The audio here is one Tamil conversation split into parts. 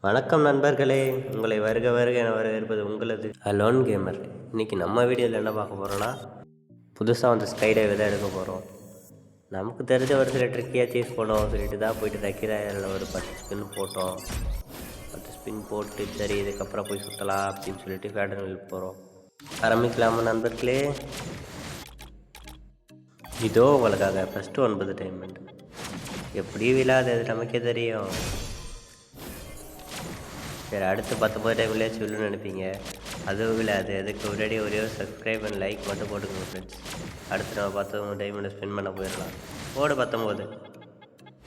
வணக்கம் நண்பர்களே, உங்களை வருக வருக என வரவேற்பது உங்களது அலோன் கேமர். இன்றைக்கி நம்ம வீடியோவில் என்ன பார்க்க போகிறோன்னா, புதுசாக வந்து ஸ்கை டைவ் தான் எடுக்க போகிறோம். நமக்கு தெரிஞ்ச ஒரு சில ட்ரிக்கியாக சீஸ் பண்ணோம் சொல்லிட்டு தான் போயிட்டு ரக்கிராயில் ஒரு 10 ஸ்பின் போட்டோம். 10 ஸ்பின் போட்டு சரி இதுக்கப்புறம் போய் சுற்றலாம் அப்படின்னு சொல்லிட்டு ஃபேடனில் போகிறோம். ஆரம்பிக்கலாமா நண்பர்களே? இதோ உங்களுக்காக ஃபஸ்ட்டு 9 டைமண்ட். எப்படி விழாது நமக்கே தெரியும். சரி, அடுத்து 19 டைம்லேயாச்சும் விழுன்னு நினைப்பீங்க. அதுவும் விழாது. அதுக்கு முன்னாடி ஒரே ஒரு சப்ஸ்கிரைப் அண்ட் லைக் மட்டும் போட்டுக்கோங்க ஃப்ரெண்ட்ஸ். அடுத்து நம்ம 19 டைமில் ஸ்பெண்ட் பண்ண போயிடலாம். போடு 19.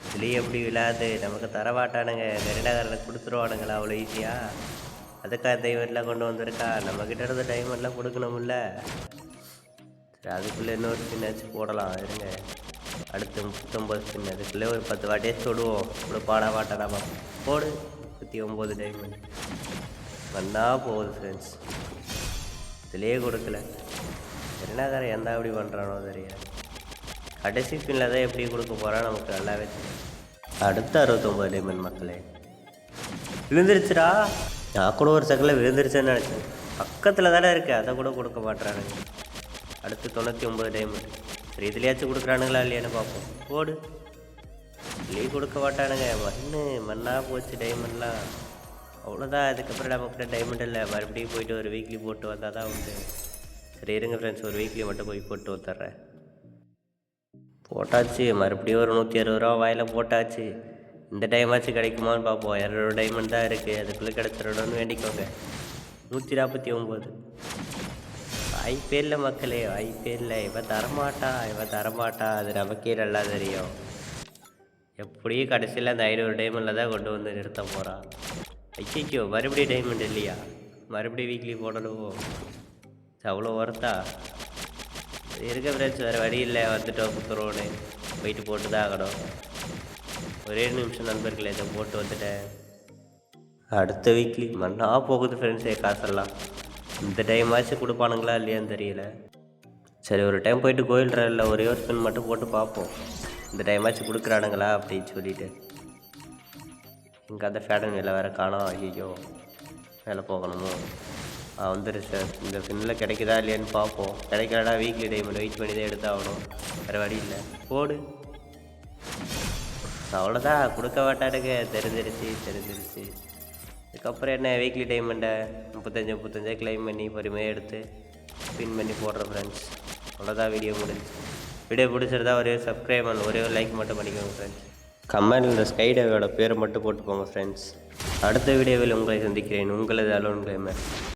இதுலேயே எப்படி விழாது, நமக்கு தரமாட்டானுங்க. கரிடாக்காரனுக்கு கொடுத்துருவானுங்களா அவ்வளோ ஈஸியாக? அதுக்காக டைமெண்ட்லாம் கொண்டு வந்திருக்கா? நம்மக்கிட்ட இருந்த டைமெண்ட்லாம் கொடுக்கணும்ல. சரி, அதுக்குள்ளே இன்னொரு ஸ்பின்னாச்சும் போடலாம் இருங்க. அடுத்து 39 ஸ்பின். அதுக்குள்ளே ஒரு 10 வாட்டியாச்சும் விடுவோம். இப்படி பாடா வாட்டாடாமா போடு. 39 டைமண்ட் வந்தா போகுது ஃப்ரெண்ட்ஸ். இதுலேயே கொடுக்கல. என்னக்கார எந்த அப்படி பண்ணுறானோ தெரியாது. கடைசி ஸ்பின்னில் தான் எப்படி கொடுக்க போகிறான் நமக்கு நல்லாவே தெரியும். அடுத்த 69 டைமண்ட் மக்களே. விழுந்துருச்சுடா. நான் கூட ஒரு செகண்டில் விழுந்துருச்சுன்னு நினச்சேன். பக்கத்தில் தானே இருக்குது, அதை கூட கொடுக்க மாட்டுறானுங்க. அடுத்து 99 டைமண்ட். சரி, இதுலேயாச்சும் கொடுக்குறானுங்களா இல்லையான்னு பார்ப்போம். போடு. இதுலேயே கொடுக்க மாட்டானுங்க. மண்ணாக போச்சு டைமண்ட்லாம். அவ்வளோதான். அதுக்கப்புறம் நம்மக்கிட்ட டைமண்ட் இல்லை. மறுபடியும் போயிட்டு ஒரு வீக்லி போட்டு வந்தால் தான் உண்டு. சரி இருங்க ஃப்ரெண்ட்ஸ், ஒரு வீக்லி மட்டும் போய் போட்டு வந்துடுறேன். போட்டாச்சு. மறுபடியும் ஒரு 160 ரூபா வாயில் போட்டாச்சு. இந்த டைமாச்சும் கிடைக்குமான்னு பார்ப்போம். 200 டைமண்ட் தான் இருக்குது. அதுக்குள்ளே கிடச்சிடணும்னு வேண்டிக்கோங்க. 149. வாய்ப்பே இல்லை மக்களே, வாய்ப்பே இல்லை. இவன் தரமாட்டா. அது நமக்கே நல்லா தெரியும். எப்படியும் கடைசியில் அந்த 500 டைமண்டில் தான் கொண்டு வந்து நிறுத்த போகிறான். ஐயோ, மறுபடியும் டைமண்ட் இல்லையா? மறுபடியும் வீக்லி போடணும். அவ்வளோ ஒர்த்தா? இருக்க ஃப்ரெண்ட்ஸ், வேறு வழி இல்லை. வந்துட்டோம் குத்துறோன்னு போயிட்டு போட்டு தான் ஆகணும். ஒரே நிமிஷம் நண்பர்களே, இதை போட்டு வந்துட்டேன். அடுத்த வீக்லி மண்ணாக போகுது ஃப்ரெண்ட்ஸே. காசெல்லாம் இந்த டைமாச்சும் கொடுப்பானுங்களா இல்லையான்னு தெரியல. சரி, ஒரு டைம் போயிட்டு கோயில் ட்ரையில் ஒரே ஒரு ஸ்பின் மட்டும் போட்டு பார்ப்போம். இந்த டைமாச்சும் கொடுக்குறானுங்களா அப்படின்னு சொல்லிட்டு. இங்கே அந்த ஃபேடன் வேலை வேறு காணோம். ஐயோ, வேலை போகணுமோ? வந்துருச்சு. இந்த ஸ்பின்னில் கிடைக்குதா இல்லையான்னு பார்ப்போம். கிடைக்கலடா வீக்லி டைமண்ட் வெயிட் பண்ணி தான் எடுத்தாகணும். வேறு வழி இல்லை. போடு. அவ்வளோதான். கொடுக்க மாட்டானுங்க. தெரிஞ்சிருச்சு. இதுக்கப்புறம் என்ன, வீக்லி டைமண்டை 35 கிளைம் பண்ணி பொறுமையாக எடுத்து ஸ்பின் பண்ணி போடுற ஃப்ரெண்ட்ஸ். அவ்வளோதான், வீடியோ முடிஞ்சு. வீடியோ பிடிச்சிருந்தா ஒரே சப்ஸ்கிரைப் பண்ண ஒரே ஒரு லைக் மட்டும் பண்ணிக்கோங்க ஃப்ரெண்ட்ஸ். கமெண்ட் இந்த ஸ்கை டைவோட பேரை மட்டும் போட்டு போங்க ஃப்ரெண்ட்ஸ். அடுத்த வீடியோவில் உங்களை சந்திக்கிறேன். உங்களது அலோன் கேமர்.